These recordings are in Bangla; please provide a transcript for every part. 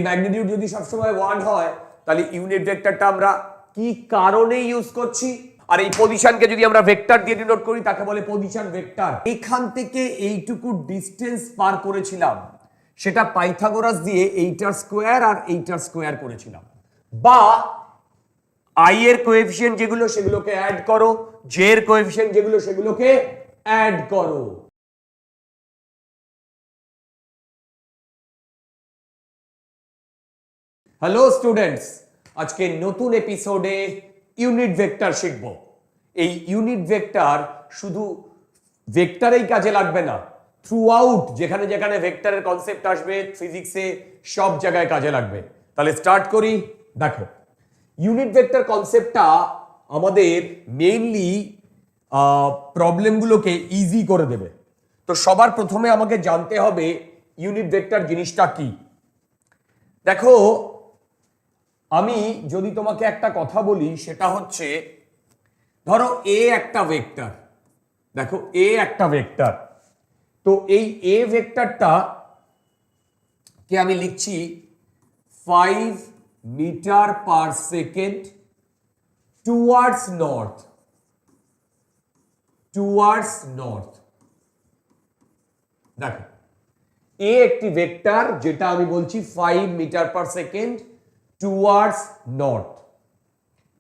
ম্যাগনিটিউড যদি সবসময় 1 হয় তাহলে ইউনিট ভেক্টরটা আমরা কি কারণে ইউজ করছি? আর এই পজিশনকে যদি আমরা ভেক্টর দিয়ে ডিনোট করি তাকে বলে পজিশন ভেক্টর। এখান থেকে এইটুকু ডিসটেন্স পার করেছিলাম, সেটা পাইথাগোরাস দিয়ে এইটার স্কোয়ার আর এইটার স্কোয়ার করেছিলাম। বা আই এর কোএফিসিয়েন্ট যেগুলো সেগুলোকে অ্যাড করো, জে এর কোএফিসিয়েন্ট যেগুলো সেগুলোকে অ্যাড করো। হ্যালো স্টুডেন্টস, আজকে নতুন এপিসোডে ইউনিট ভেক্টর শিখব। এই ইউনিট ভেক্টর শুধু ভেক্টরেই কাজে লাগবে না, থ্রু আউট যেখানে যেখানে ভেক্টরের কনসেপ্ট আসবে ফিজিক্সে সব জায়গায় কাজে লাগবে। তাহলে স্টার্ট করি। দেখো, ইউনিট ভেক্টর কনসেপ্টটা আমাদের মেইনলি প্রবলেমগুলোকে ইজি করে দেবে। তো সবার প্রথমে আমাকে জানতে হবে ইউনিট ভেক্টর জিনিসটা কি। দেখো, আমি যদি তোমাকে একটা কথা বলি সেটা হচ্ছে, ধরো এ একটা ভেক্টর, দেখো এ একটা ভেক্টর, তো এই এ ভেক্টরটা কে আমি লিখছি 5 metre per second towards north, towards north. দেখো এ একটি ভেক্টর যেটা আমি বলছি 5 metre per second towards north.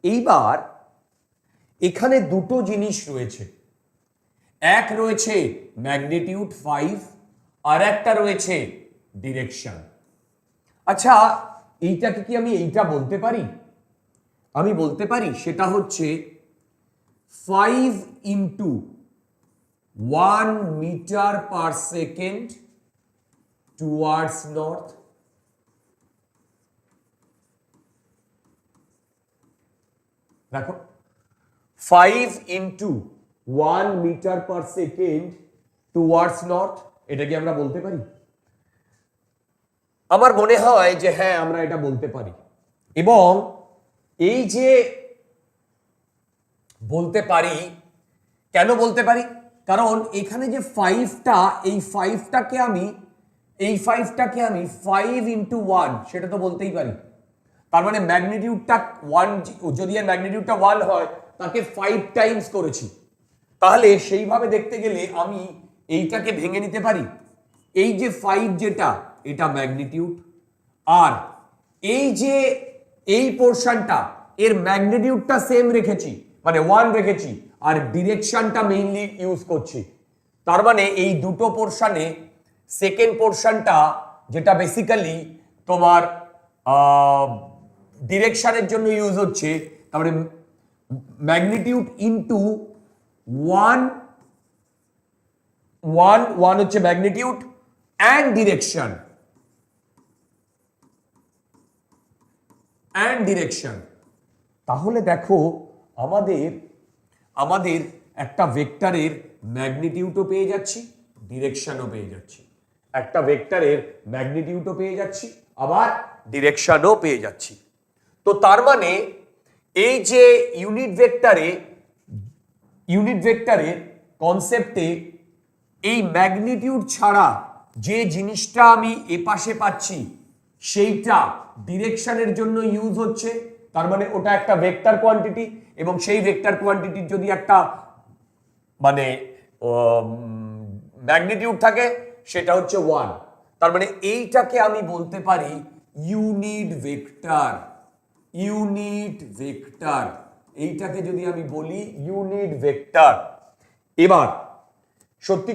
এইবার এখানে দুটো জিনিস রয়েছে, এক রয়েছে ম্যাগনিটিউড 5 আর একটা রয়েছে ডিরেকশন। আচ্ছা, এইটাকে কি আমি এইটা বলতে পারি? আমি বলতে পারি সেটা হচ্ছে 5 into 1 metre per second towards north. দেখো 5 into 1 metre per second towards north, এটা কি আমরা বলতে পারি? আমার মনে হয় যে হ্যাঁ, আমরা এটা বলতে পারি। এবং এই যে বলতে পারি, কেন বলতে পারি? কারণ এখানে যে 5টা, এই 5টাকে আমি 5 ইন্টু 1 সেটা তো বলতেই পারি। তার মানে ম্যাগনিটিউডটা 1, যদি এর ম্যাগনিটিউডটা 1 হয় তাকে 5 টাইমস করেছি। তাহলে সেইভাবে দেখতে গেলে আমি এইটাকে ভেঙে নিতে পারি। এই যে 5 যেটা, এটা ম্যাগনিটিউড, আর এই যে এই পোরশনটা এর ম্যাগনিটিউডটা সেম রেখেছি, মানে 1 রেখেছি, আর ডিরেকশনটা মেইনলি ইউজ করছি। তার মানে এই দুটো পোরশনে সেকেন্ড পোরশনটা যেটা বেসিক্যালি তোমার ডিরেকশনের জন্য ইউজ হচ্ছে, তারপরে ম্যাগনিটিউড ইনটু 1 হচ্ছে ম্যাগনিটিউড অ্যান্ড ডিরেকশন, তাহলে দেখো আমাদের একটা ভেক্টরের ম্যাগনিটিউডও পেয়ে যাচ্ছি, ডিরেকশনও পেয়ে যাচ্ছি। একটা ভেক্টরের ম্যাগনিটিউডও পেয়ে যাচ্ছি, আবার ডিরেকশনও পেয়ে যাচ্ছি। তো তার মানে এই যে ইউনিট ভেক্টরের কনসেপ্টে এই ম্যাগনিটিউড ছাড়া যে জিনিসটা আমি এপাশে পাচ্ছি সেইটা ডিরেকশনের জন্য ইউজ হচ্ছে। তার মানে ওটা একটা ভেক্টর কোয়ান্টিটি, এবং সেই ভেক্টর কোয়ান্টিটির যদি একটা মানে ম্যাগনিটিউড থাকে সেটা হচ্ছে 1। তার মানে এইটাকে আমি বলতে পারি ইউনিট ভেক্টর। এইটাকে যদি আমি বলি ইউনিট ভেক্টর। এবার সত্যি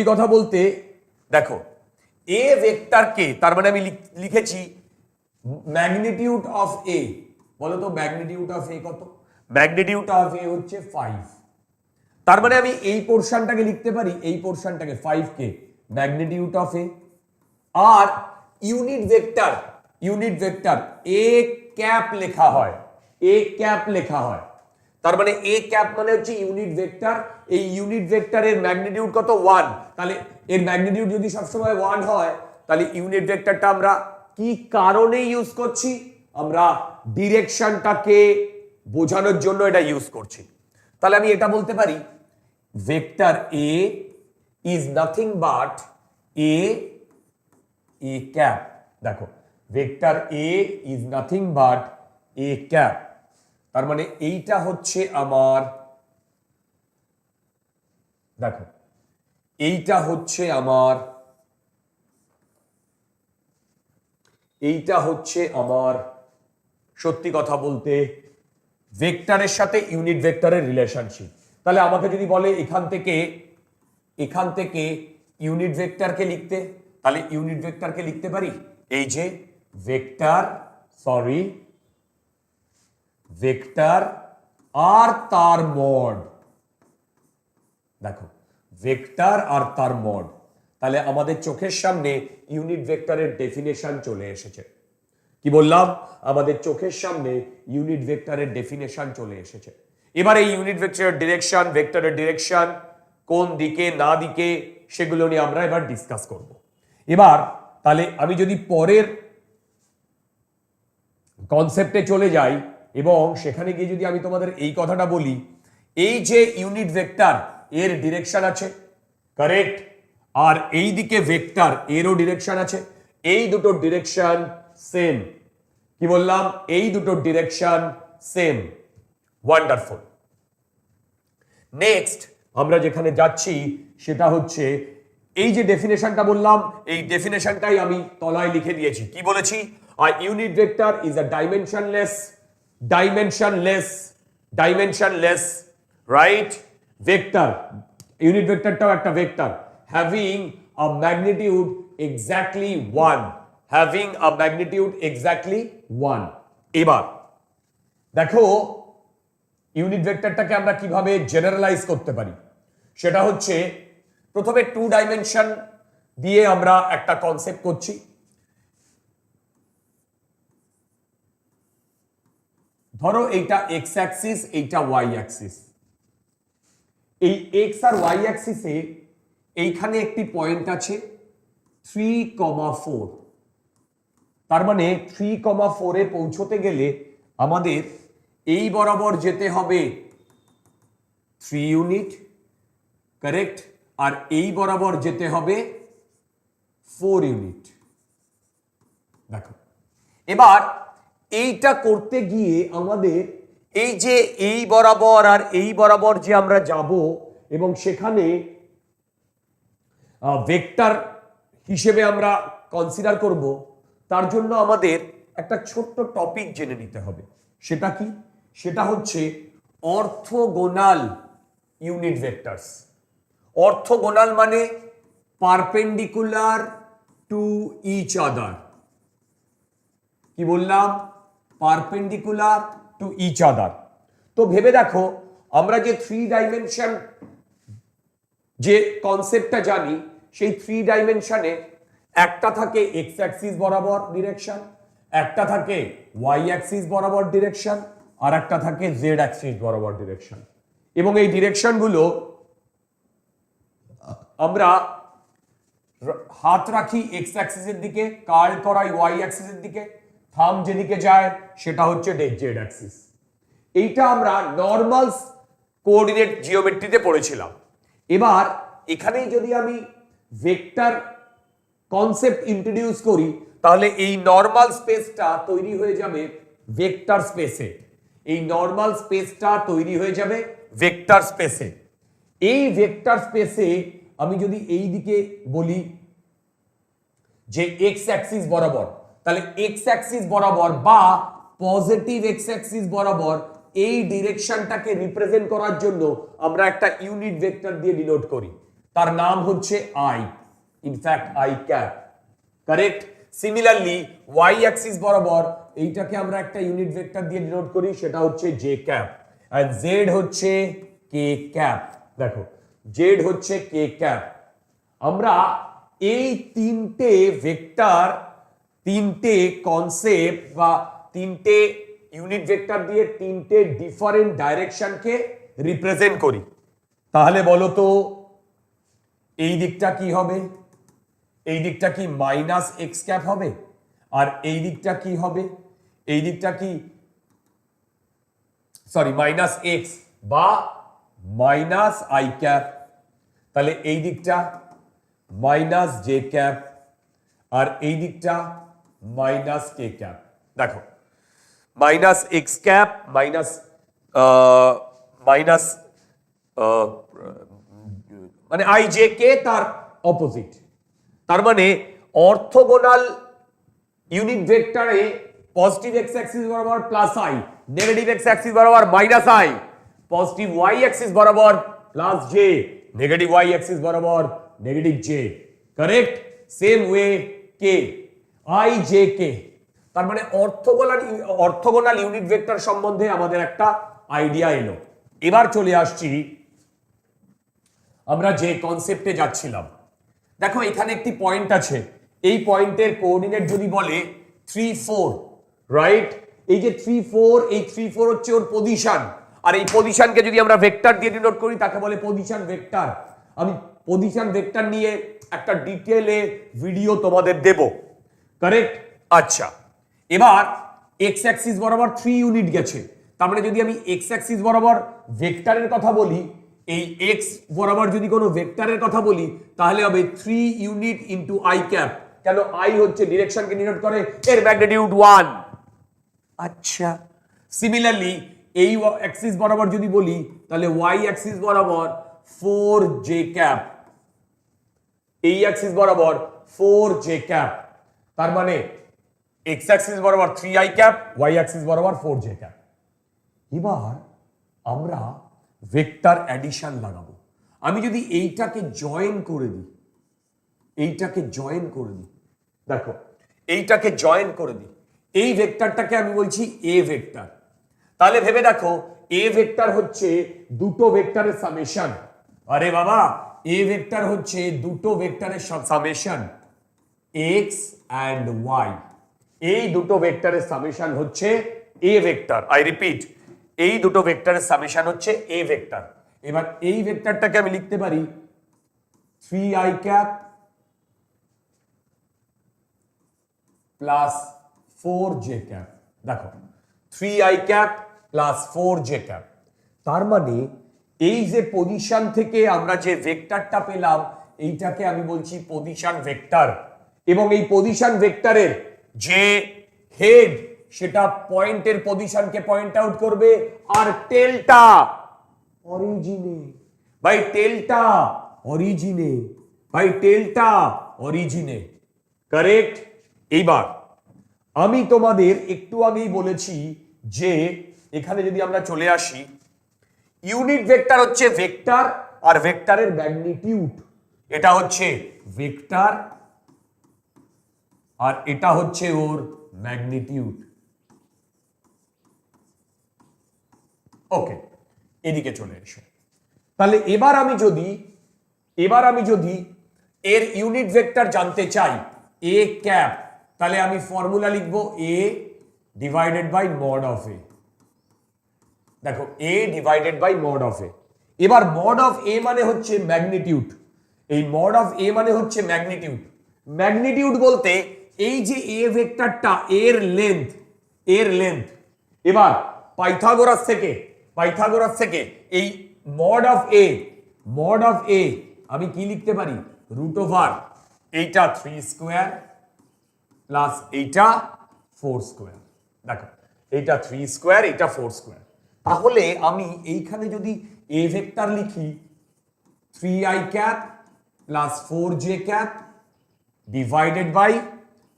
কথা বলতে দেখো, এ ভেক্টরকে, তার মানে আমি লিখেছি ম্যাগনিটিউড অফ এ। বলো তো ম্যাগনিটিউড অফ এ কত? ম্যাগনিটিউড অফ এ হচ্ছে 5। তার মানে আমি এই পোরশনটাকে লিখতে পারি, এই পোরশনটাকে 5 কে ম্যাগনিটিউড অফ এ। আর ইউনিট ভেক্টর এ ক্যাপ লেখা হয়, তার মানে এ ক্যাপ মানে হচ্ছে ইউনিট ভেক্টর। এই ইউনিট ভেক্টরের ম্যাগনিটিউড কত? 1। তাহলে এর ম্যাগনিটিউড যদি সবসময় 1 হয় তাহলে ইউনিট ভেক্টরটা আমরা কি কারণে ইউজ করছি? আমরা ডিরেকশনটাকে বোঝানোর জন্য এটা ইউজ করছি। তাহলে আমি এটা বলতে পারি vector A is nothing but A A cap. দেখো vector A is nothing but A cap, তার মানে এইটা হচ্ছে আমার, দেখো এইটা হচ্ছে আমার, এইটা হচ্ছে আমার সত্যি কথা বলতে ভেক্টরের সাথে ইউনিট ভেক্টরের রিলেশনশিপ। তাহলে আমাকে যদি বলে এখান থেকে ইউনিট ভেক্টরকে লিখতে, তাহলে ইউনিট ভেক্টরকে লিখতে পারি এই যে ভেক্টর আর তার মড। দেখো ভেক্টর আর তার মড, তাহলে আমাদের চোখের সামনে ইউনিট ভেক্টরের ডেফিনেশন চলে এসেছে। কি বললাম? আমাদের চোখের সামনে ইউনিট ভেক্টরের ডেফিনেশন চলে এসেছে। এবার এই ইউনিট ভেক্টরের ডিরেকশন, ভেক্টরের ডিরেকশন কোন দিকে না দিকে সেগুলো নিয়ে আমরা এবার ডিসকাস করব। এবার তাহলে আমি যদি পরের কনসেপ্টে চলে যাই এবং সেখানে গিয়ে যদি আমি তোমাদের এই কথাটা বলি, এই যে ইউনিট ভেক্টর এর ডিরেকশন আছে, কারেক্ট, আর এই দিকে ভেক্টর এরও ডিরেকশন আছে, এই দুটো ডিরেকশন সেম। কি বললাম? এই দুটো ডিরেকশন সেম। ওয়ান্ডারফুল। নেক্সট আমরা যেখানে যাচ্ছি সেটা হচ্ছে এই যে ডেফিনেশনটা বললাম, এই ডেফিনেশনটাই আমি তলায় লিখে দিয়েছি। কি বলেছি? A unit vector is a dimensionless right vector. Unit ভেক্টরটাও একটা vector, having a magnitude exactly 1। এবার দেখো ইউনিট ভেক্টরটাকে আমরা কিভাবে জেনারেলাইজ করতে পারি, সেটা হচ্ছে প্রথমে 2 ডাইমেনশন দিয়ে আমরা একটা কনসেপ্ট করছি। ধরো এইটা এক্স অ্যাক্সিস, এইটা ওয়াই অ্যাক্সিস। এই এক্স আর ওয়াই অ্যাক্সিসে এইখানে একটি পয়েন্ট আছে 3,4। তার মানে 3,4 এ পৌঁছতে গেলে আমাদের এই বরাবর যেতে হবে 3 ইউনিট, কারেক্ট, আর এই বরাবর যেতে হবে 4 ইউনিট। দেখো এবার এইটা করতে গিয়ে আমাদের এই যে এই বরাবর আর এই বরাবর যে আমরা যাব এবং সেখানে ভেক্টর হিসেবে আমরা কনসিডার করব, তার জন্য আমাদের একটা ছোট্ট টপিক জেনে নিতে হবে। সেটা কি? সেটা হচ্ছে অর্থোগোনাল ইউনিট ভেক্টরস। অর্থোগোনাল মানে পারপেন্ডিকুলার টু ইচ আদার। কি বললাম? Perpendicular to each other. তো ভেবে দেখো আমরা যে 3 ডাইমেনশন যে কনসেপ্টটা জানি, সেই 3 ডাইমেনশনে একটা থাকে এক্স অ্যাক্সিস বরাবর ডিরেকশন, একটা থাকে ওয়াই অ্যাক্সিস বরাবর ডিরেকশন, আর একটা থাকে জেড অ্যাক্সিস বরাবর ডিরেকশন। এবং এই ডিরেকশনগুলো আমরা হাত রাখি এক্স অ্যাক্সিসের দিকে, কার্ল করাই ওয়াই অ্যাক্সিসের দিকে, থাম যেদিকে যায় সেটা হচ্ছে জেড অ্যাক্সিস। এইটা আমরা নর্মাল কোঅর্ডিনেট জিওমেট্রিতে পড়েছিলাম। এবার এখানেই যদি আমি ভেক্টর কনসেপ্ট ইন্ট্রোডিউস করি, তাহলে এই নর্মাল স্পেসটা তৈরি হয়ে যাবে ভেক্টর স্পেসে। এই নর্মাল স্পেসটা তৈরি হয়ে যাবে ভেক্টর স্পেসে। এই ভেক্টর স্পেসে আমি যদি এই দিকে বলি যে এক্স অ্যাক্সিস বরাবর, তাহলে এক্স অ্যাক্সিস বরাবর বা পজিটিভ এক্স অ্যাক্সিস বরাবর এই ডিরেকশনটাকে রিপ্রেজেন্ট করার জন্য আমরা একটা ইউনিট ভেক্টর দিয়ে ডিনোট করি, তার নাম হচ্ছে I, in fact I cap, correct. Similarly Y axis বরাবর এইটাকে আমরা একটা ইউনিট ভেক্টর দিয়ে ডিনোট করি, সেটা হচ্ছে জে ক্যাপ, আর জেড হচ্ছে কে ক্যাপ। দেখো জেড হচ্ছে কে ক্যাপ। আমরা এই তিনটে ভেক্টর, তিনটে কনসেপ্ট বা তিনটে ইউনিট ভেক্টর দিয়ে তিনটে ডিফারেন্ট ডাইরেকশনকে রিপ্রেজেন্ট করি। তাহলে বলো তো এই দিকটা কি হবে? এই দিকটা কি মাইনাস এক্স ক্যাপ হবে? আর এই দিকটা কি হবে? এই দিকটা কি মাইনাস এক্স বা মাইনাস আই ক্যাপ। তাহলে এই দিকটা মাইনাস জে ক্যাপ আর এই দিকটা মাইনাস কে ক্যাপ। দেখো minus X cap minus minus মানে আই জে কে তার অপোজিট। তার মানে অর্থোগোনাল ইউনিট ভেক্টরে পজিটিভ এক্স অ্যাক্সিস বরাবর plus I, negative X axis বরাবর minus I, positive Y axis বরাবর plus J, negative Y axis বরাবর negative J. Correct? Same way K I J K. তার মানে অর্থোগোনাল ইউনিট ভেক্টর সম্বন্ধে আমাদের একটা আইডিয়া এলো। এবার চলে আসছি আমরা যে কনসেপ্টে যাচ্ছিলাম। দেখো এখানে একটি পয়েন্ট আছে, এই পয়েন্টের কোঅর্ডিনেট যদি বলে 3 4, রাইট? এই যে 3 4, এই 3 4 হচ্ছে ওর পজিশন, আর এই পজিশনকে যদি আমরা ভেক্টর দিয়ে ডিনোট করি তাকে বলে পজিশন ভেক্টর। আমি পজিশন ভেক্টর নিয়ে একটা ডিটেইলে ভিডিও তোমাদের দেব। কারেক্ট? আচ্ছা, এবার এক্স অ্যাক্সিস বরাবর 3 ইউনিট গেছে, তার মানে যদি আমি এক্স অ্যাক্সিস বরাবর ভেক্টরের কথা বলি, এই এক্স বরাবর যদি কোনো ভেক্টরের কথা বলি তাহলে হবে 3 ইউনিট ইনটু আই ক্যাপ। কেন? আই হচ্ছে ডিরেকশনকে ডিনোট করে, এর ম্যাগনিটিউড 1। আচ্ছা, সিমিলারলি এই অ্যাক্সিস বরাবর যদি বলি তাহলে ওয়াই অ্যাক্সিস বরাবর 4 জে ক্যাপ, এই অ্যাক্সিস বরাবর 4 জে ক্যাপ। তার মানে এক্স অ্যাক্সিস বরাবর 3 আই ক্যাপ, ওয়াই অ্যাক্সিস বরাবর 4 জে ক্যাপ। এবার আমরা ভেক্টর অ্যাডিশন লাগাবো। আমি যদি এইটাকে জয়েন করে দিই, এইটাকে জয়েন করে দিই, দেখো এইটাকে জয়েন করে দিই, এই ভেক্টরটাকে আমি বলছি এ ভেক্টর। তাহলে ভেবে দেখো এ ভেক্টর হচ্ছে দুটো ভেক্টরের সামেশন। আরে বাবা, এ ভেক্টর হচ্ছে দুটো ভেক্টরের সামেশন, এক্স অ্যান্ড ওয়াই। এই দুটো ভেক্টরের সামেশন হচ্ছে এ ভেক্টর। আই রিপিট, এই দুটো ভেক্টরের সামেশন হচ্ছে এ ভেক্টর। এবার এই ভেক্টরটাকে আমি লিখতে পারি 3i cap plus 4j cap. দেখো 3i cap plus 4j cap. তার মানে এই যে পজিশন থেকে আমরা যে ভেক্টরটা পেলাম এইটাকে আমি বলছি পজিশন ভেক্টর, এবং এই পজিশন ভেক্টরের যে হেড সেটা পয়েন্টের পজিশনকে পয়েন্ট আউট করবে, আর টেলটা অরিজিনে। ভাই টেলটা অরিজিনে, ভাই টেলটা অরিজিনে। কারেক্ট? এইবার আমি তোমাদের একটু আগেই বলেছি যে এখানে যদি আমরা চলে আসি, ইউনিট ভেক্টর হচ্ছে ভেক্টর আর ভেক্টরের ম্যাগনিটিউড। এটা হচ্ছে ভেক্টর আর এটা হচ্ছে ওর ম্যাগনিটিউড। ওকে, এদিকে চলে এসো। তাহলে এবার আমি যদি এর ইউনিট ভেক্টর জানতে চাই এ ক্যাপ, তাহলে আমি ফর্মুলা লিখবো এ ডিভাইডেড বাই মড অফ এ। দেখো এ ডিভাইডেড বাই মড অফ এ। এবার মড অফ এ মানে হচ্ছে ম্যাগনিটিউড, এই মড অফ এ মানে হচ্ছে ম্যাগনিটিউড। ম্যাগনিটিউড বলতে এই যে এ ভেক্টরটা এর লেন্থ। এবার পাইথাগোরাস থেকে এই মড অফ এ আমি কি লিখতে পারি? রুট ওভার এইটা 3 স্কোয়ার প্লাস এইটা 4 স্কোয়ার। দেখো এইটা 3 স্কোয়ার, এইটা 4 স্কোয়ার। তাহলে আমি এইখানে যদি এ ভেক্টর লিখি 3i cap plus 4j cap divided by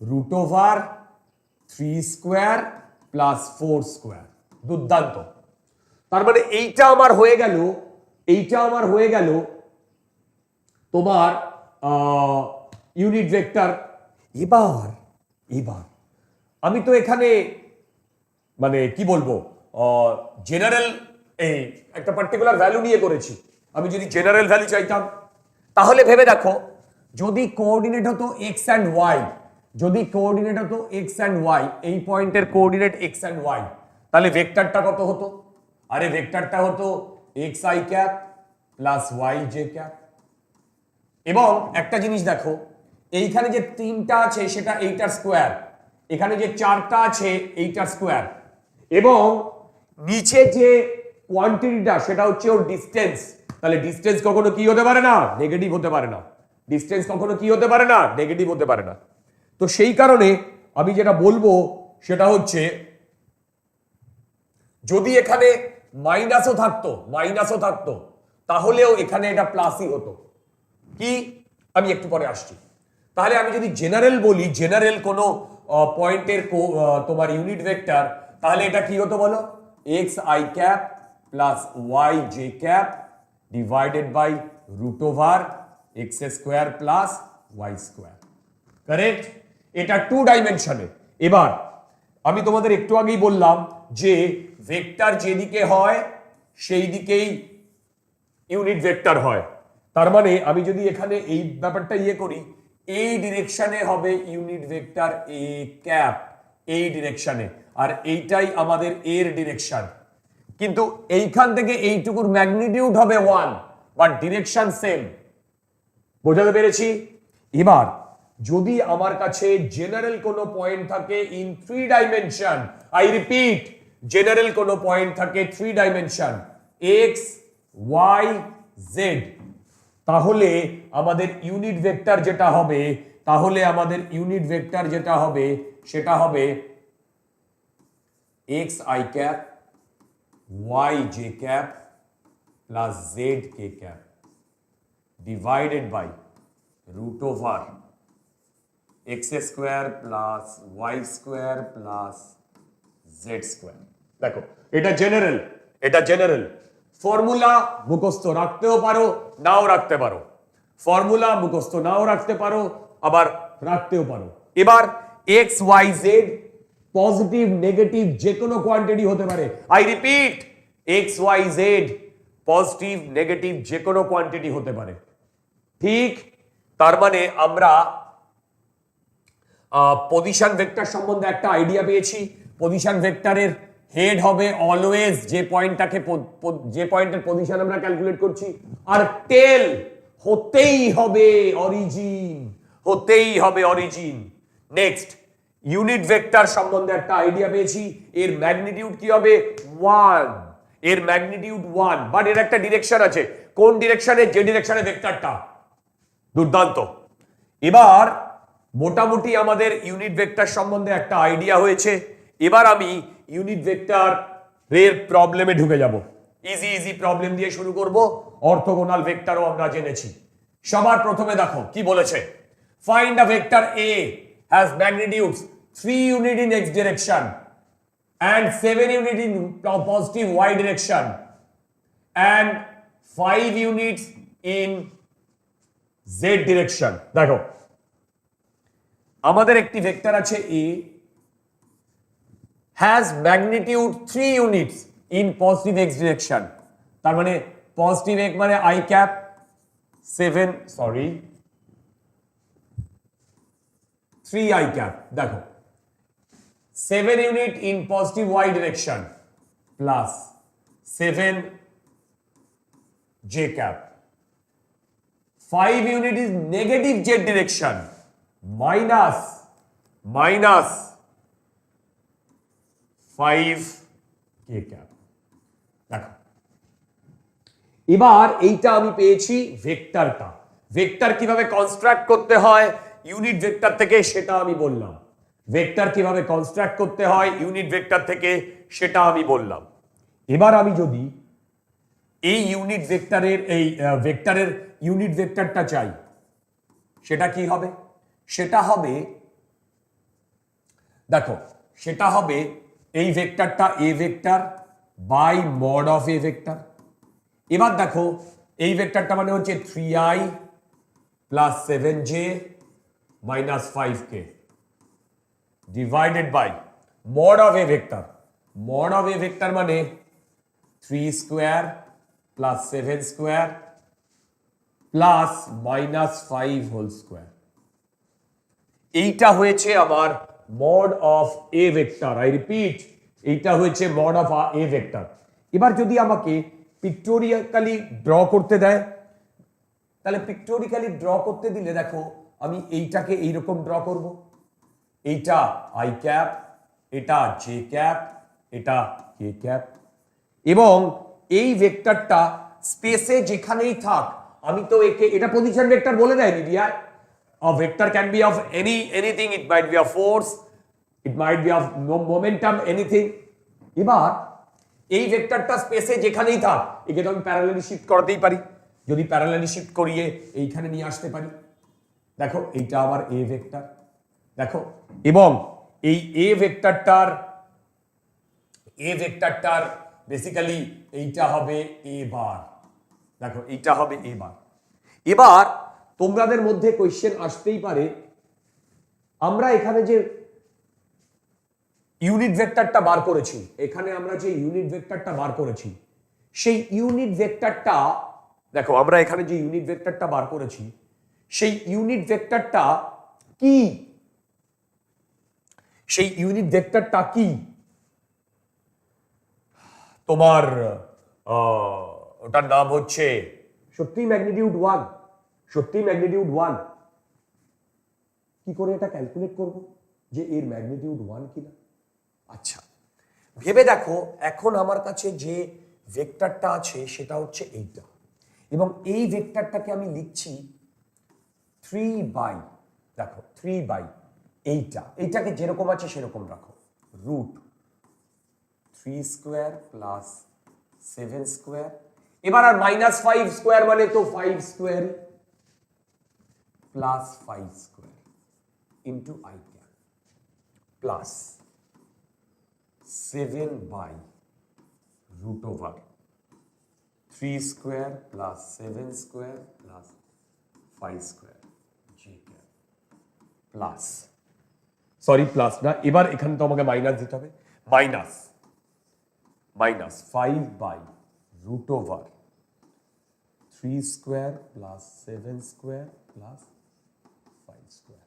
root over 3 square plus 4 square. দুর্দান্ত। তার মানে এইটা আমার হয়ে গেল তোমার ইউনিট ভেক্টর। এবার আমি তো এখানে মানে কি বলবো, জেনারেল এই একটা পার্টিকুলার ভ্যালু নিয়ে করেছি। আমি যদি জেনারেল ভ্যালু চাইতাম তাহলে ভেবে দেখো, যদি কোঅর্ডিনেট হতো এক্স অ্যান্ড ওয়াই, এই পয়েন্টের কোঅর্ডিনেট এক্স অ্যান্ড ওয়াই, তাহলে ভেক্টরটা কত হতো? আরে ভেক্টরটা হতো X I cap plus Y J cap. এবং একটা জিনিস দেখো, এইখানে যে 3টা আছে সেটা এইটার স্কোয়ার, এখানে যে 4টা আছে এইটার স্কোয়ার, এবং নিচে যে কোয়ান্টিটিটা সেটা হচ্ছে ওর ডিস্টেন্স। তাহলে ডিস্টেন্স কখনো কি হতে পারে না? নেগেটিভ হতে পারে না। তো সেই কারণে আমি যেটা বলবো সেটা হচ্ছে যদি এখানে মাইনাসও থাকতো তাহলেও এখানে এটা প্লাসই হতো। কি আমি একটু পরে আসছি। তাহলে আমি যদি জেনারেল বলি, জেনারেল কোনো পয়েন্টের তোমার ইউনিট ভেক্টর, তাহলে এটা কি হতো বলো? X I cap plus Y J cap divided by root over X square plus Y square. Correct? এটা 2 ডাইমেনশনে। এবার আমি তোমাদের একটু আগেই বললাম যে ভেক্টর যেদিকে হয় সেই দিকেই ইউনিট ভেক্টর হয়। তার মানে আমি যদি এখানে এই ব্যাপারটা করি, এই ডিরেকশনে হবে ইউনিট ভেক্টর এ ক্যাপ, এই ডিরেকশনে, আর এইটাই আমাদের এর ডিরেকশন। কিন্তু এইখান থেকে এইটুকুর ম্যাগনিটিউড হবে 1, বাট ডিরেকশন সেম। বোঝাতে পেরেছি? এবার যদি আমার কাছে জেনারেল কোনো পয়েন্ট থাকে in 3 dimension, I repeat, general কোনো পয়েন্ট থাকে 3 ডাইমেনশন, এক্স ওয়াই জেড, তাহলে আমাদের ইউনিট ভেক্টর যেটা হবে, সেটা হবে X I cap Y J cap plus Z K cap divided by root over X square plus Y square plus Z square. দেখো এটা জেনারেল। ফর্মুলা মুখস্থ রাখতেও পারো, নাও রাখতে পারো। ফর্মুলা মুখস্থ নাও রাখতে পারো, আবার রাখতেও পারো। এবার X Y Z positive negative যে কোনো কোয়ান্টিটি হতে পারে। I repeat, X Y Z positive negative যে কোনো কোয়ান্টিটি হতে পারে। ঠিক? তার মানে আমরা পজিশন ভেক্টর সম্বন্ধে একটা আইডিয়া পেয়েছি। পজিশন ভেক্টরের হেড হবে অলওয়েজ যে পয়েন্টের পজিশন আমরা ক্যালকুলেট করছি, আর টেল হতেই হবে অরিজিন। নেক্সট, ইউনিট ভেক্টর সম্বন্ধে একটা আইডিয়া পেয়েছি। এর ম্যাগনিটিউড কি হবে? 1। এর ম্যাগনিটিউড 1, বাট এর একটা ডিরেকশন আছে। কোন ডিরেকশনে? যে ডিরেকশনে ভেক্টরটা। দুর্দান্ত। এবার মোটামুটি আমাদের ইউনিট ভেক্টর সম্বন্ধে একটা আইডিয়া হয়েছে। এবার আমি ইউনিট ভেক্টর এর প্রবলেমে ঢুকে যাব। ইজি প্রবলেম দিয়ে শুরু করব। অর্থোগোনাল ভেক্টরও আমরা জেনেছি। সবার প্রথমে দেখো কি বলেছে। Find a vector A has magnitudes 3 unit in X direction and 7 unit in positive y direction and 5 units in z direction. দেখো আমাদের একটি ভেক্টর আছে a has magnitude 3 units in positive x direction, তার মানে পজিটিভ x মানে i cap 3i cap। দেখো 7 unit in positive y direction plus 7 j cap, 5 unit is negative z direction minus 5 k cap। দেখো এবার এইটা আমি পেয়েছি ভেক্টরটা। ভেক্টর কিভাবে কনস্ট্রাক্ট করতে হয় ইউনিট ভেক্টর থেকে সেটা আমি বললাম। এবার আমি যদি এই ইউনিট ভেক্টরের ভেক্টরের ইউনিট ভেক্টরটা চাই, সেটা কি হবে? সেটা হবে, দেখো সেটা হবে এই ভেক্টরটা A vector by mod of A vector. এবার দেখো এই ভেক্টরটা মানে হচ্ছে 3i plus 7j minus 5k divided by mod of a vector মানে 3 square plus 7 square plus minus 5 whole square। এইটা হয়েছে আমার mod of a vector। I repeat, এইটা হয়েছে mod of a vector। এবার যদি আমাকে পিক্টোরিয়ালি ড্র করতে দেয়, তাহলে পিক্টোরিয়ালি ড্র করতে দিলে দেখো আমি এইটাকে এইরকম ড্র করব। এইটা আই ক্যাপ, এটা জে ক্যাপ, এটা কে ক্যাপ, এবং এই ভেক্টরটা স্পেসে যেখানেই থাক আমি তো একে, এটা পজিশন ভেক্টর বলে দেয়নি দিয়ার, A vector can be of anything. It might be a force, it might be of momentum, anything. এবার এই ভেক্টরটা স্পেসে যেখানেই থাক, একে তো আমি প্যারালালি শিফট করাতেই পারি। যদি প্যারালালি শিফট করিয়ে এইখানে নিয়ে আসতে পারি, দেখো এইটা আবার এ ভেক্টর, দেখো, এবং এই এ ভেক্টরটার বেসিক্যালি এইটা হবে এ বার, দেখো এইটা হবে এ বার। এবার তোমাদের মধ্যে কোয়েশ্চেন আসতেই পারে, আমরা এখানে যে ইউনিট ভেক্টরটা বার করেছি, এখানে আমরা যে ইউনিট ভেক্টরটা বার করেছি, সেই ইউনিট ভেক্টরটা, দেখো আমরা এখানে যে ইউনিট ভেক্টরটা বার করেছি, সেই ইউনিট ভেক্টরটা কি? সেই ইউনিট ভেক্টরটা কি? তোমার ওটার নাম হচ্ছে সত্যি ম্যাগনিটিউড 1, সত্যি ম্যাগনিটিউড 1। কি করে এটা ক্যালকুলেট করব যে এর ম্যাগনিটিউড 1 কিনা? আচ্ছা, ভেবে দেখো, এখন আমার কাছে যে ভেক্টরটা আছে সেটা হচ্ছে এইটা, এবং এই ভেক্টরটাকে আমি লিখছি 3 দেখো 3 এইটাকে যেরকম আছে সেরকম রাখো, রুট 3 স্কোয়ার প্লাস 7 স্কোয়ার। এবার আর -5 স্কোয়ার মানে তো 5 square plus 5 square into I cap plus 7/√3 square plus 7 square plus 5 square G cap plus, sorry plus না, এবার এখানে তো আমাকে মাইনাস দিতে হবে, minus 5/√3 square plus 7 square plus 5 square.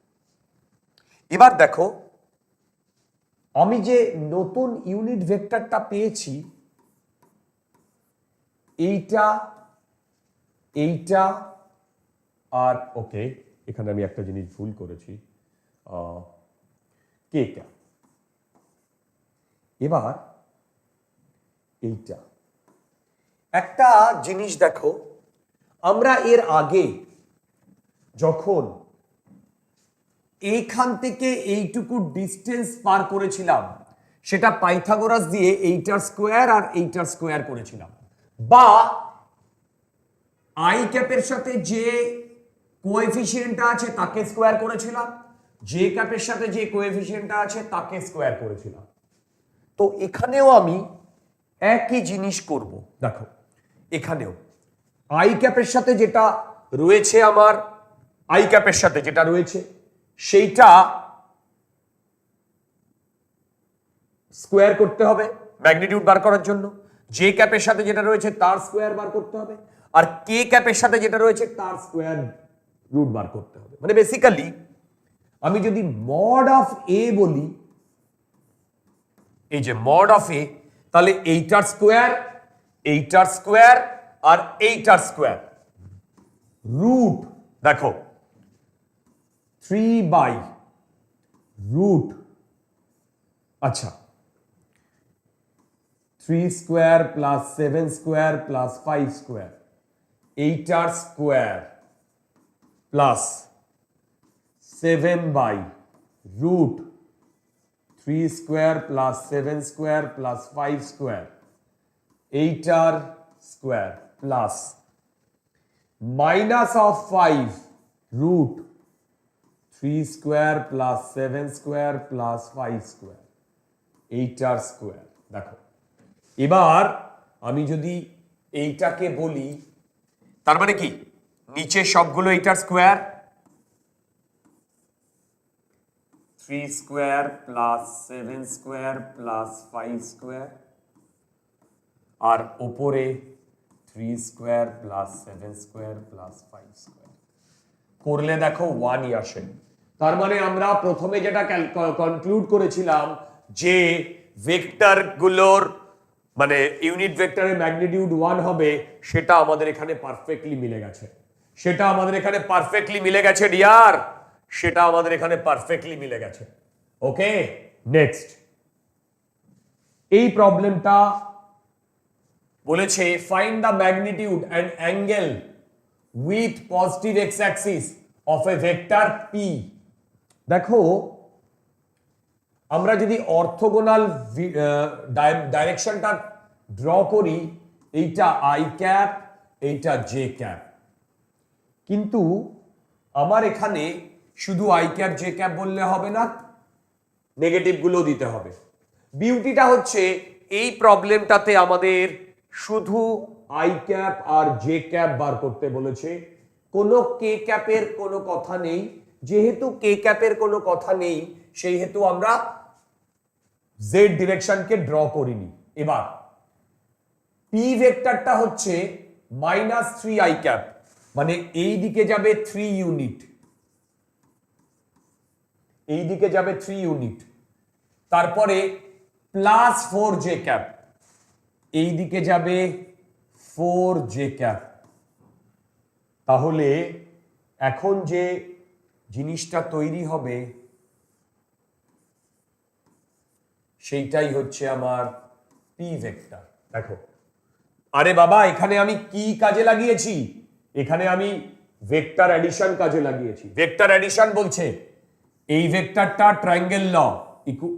এবার দেখো, আমি যে নতুন ইউনিট ভেক্টরটা পেয়েছি, এইটা আর ওকে, এখানে আমি একটা জিনিস ভুল করেছি, কে ক্যাপ। এবার এইটা একটা জিনিস দেখো, আমরা এর আগে যখন এইখান থেকে এইটুকু ডিস্টেন্স পার করেছিলাম, সেটা পাইথাগোরাস দিয়ে এইটার স্কোয়ার আর এইটার স্কোয়ার করেছিলাম, বা আই ক্যাপের সাথে যে কোএফিসিয়েন্টটা আছে তাকে স্কোয়ার করেছিলাম, জে ক্যাপের সাথে যে কোএফিসিয়েন্টটা আছে তাকে স্কোয়ার করেছিলাম। তো এখানেও আমি একই জিনিস করব, দেখো এখানেও আই ক্যাপের সাথে যেটা রয়েছে, আমার আই ক্যাপের সাথে যেটা রয়েছে সেইটা স্কোয়ার করতে হবে ম্যাগনিটিউড বার করার জন্য, জে ক্যাপের সাথে যেটা রয়েছে তার স্কোয়ার বার করতে হবে, আর কে ক্যাপের সাথে যেটা রয়েছে তার স্কোয়ার রুট বার করতে হবে। মানে বেসিক্যালি আমি যদি মড অফ এ বলি, এই যে মড অফ এ, তাহলে এইটার স্কোয়ার আর এইটার স্কোয়ার রুট, দেখো 3/√, আচ্ছা 3 square plus 7 square plus 5 square, এইটার square plus 7/√3 square plus 7 square plus 5 square, এইটার square plus minus of 5√3 square plus 7 square plus 5 square, এইটার স্কোয়ার। দেখো এবার আমি যদি এইটাকে বলি, তার মানে কি নিচে সবগুলো এইটার square, 3 square plus 7 square plus 5 square, আর উপরে 3 square plus 7 square plus 5 square করলে দেখো 1ই আসে। তার মানে আমরা প্রথমে যেটা কনক্লুড করেছিলাম যে ভেক্টরগুলোর মানে ইউনিট ভেক্টরের ম্যাগনিটিউড 1 হবে, সেটা আমাদের এখানে পারফেক্টলি মিলে গেছে, সেটা আমাদের এখানে পারফেক্টলি মিলে গেছে ডিয়ার, সেটা আমাদের এখানে পারফেক্টলি মিলে গেছে। ওকে, নেক্সট এই প্রবলেমটা বলেছে find the magnitude and angle with positive X Axis of A vector P. দেখো আমরা যদি অর্থোগোনাল ডাইরেকশনটা ড্র করি, এইটা আই ক্যাপ, এইটা জে ক্যাপ, কিন্তু আমার এখানে শুধু আই ক্যাপ জে ক্যাপ বললে হবে না, নেগেটিভ গুলো দিতে হবে। বিউটিটা হচ্ছে এই প্রবলেমটাতে আমাদের শুধু আই ক্যাপ আর জে ক্যাপ বার করতে বলেছে, কোনো কে ক্যাপের কোনো কথা নেই। যেহেতু কে ক্যাপের কোনো কথা নেই, সেই হেতু আমরা জেড ডিরেকশনকে ড্র করিনি। এবার পি ভেক্টরটা হচ্ছে -3 আই ক্যাপ, মানে এই দিকে যাবে 3 ইউনিট, এই দিকে যাবে 3 ইউনিট, তারপরে +4 জে ক্যাপ, এই দিকে যাবে 4 জে ক্যাপ। তাহলে এখন যে জিনিসটা তৈরি হবে সেইটাই হচ্ছে আমার পি ভেক্টর। দেখো, আরে বাবা, এখানে আমি কি কাজে লাগিয়েছি? এখানে আমি ভেক্টর অ্যাডিশন কাজে লাগিয়েছি। ভেক্টর অ্যাডিশন বলছে এই ভেক্টরটা ট্রায়াঙ্গেল ল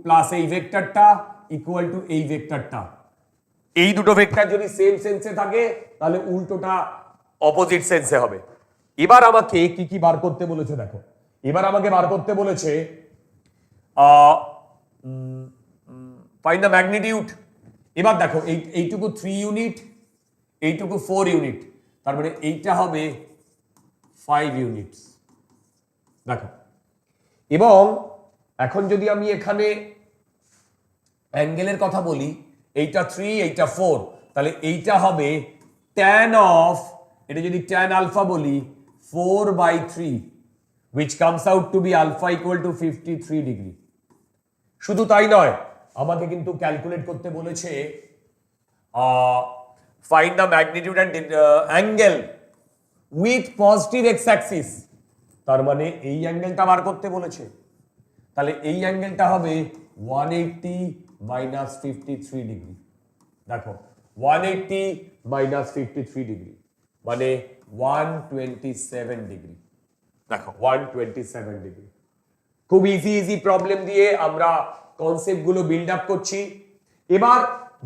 প্লাস এই ভেক্টরটা ইকুয়াল টু এই ভেক্টরটা। এই দুটো ভেক্টর যদি সেম সেন্সে থাকে তাহলে উল্টোটা অপোজিট সেন্সে হবে। এবার আমাকে কি কি বার করতে বলেছে দেখো, এবার আমাকে বার করতে বলেছে ফাইন্ড দ্য ম্যাগনিটিউড। এবার দেখো এইটুকু 3 ইউনিট, এইটুকু 4 ইউনিট, তার মানে এইটা হবে 5 ইউনিট। দেখো, এবং এখন যদি আমি এখানে অ্যাঙ্গেলের কথা বলি, এইটা 3 এইটা 4, তাহলে এইটা হবে tan অফ, এটা যদি tan আলফা বলি 4/3, which comes out to be alpha equal to 53 degree. শুধু তাই নয়, আমাকে কিন্তু ক্যালকুলেট করতে বলেছে find the magnitude and angle with positive X Axis, তার মানে এই অ্যাঙ্গেলটা বার করতে বলেছে। তাহলে এই অ্যাঙ্গেলটা হবে 180 মাইনাস 53 ডিগ্রি। দেখো 180 মাইনাস 53 ডিগ্রি মানে 127 ডিগ্রি। দেখো 127 ডিগ্রি। খুব ইজি প্রবলেম দিয়ে আমরা কনসেপ্ট গুলো বিল্ড আপ করছি। এবার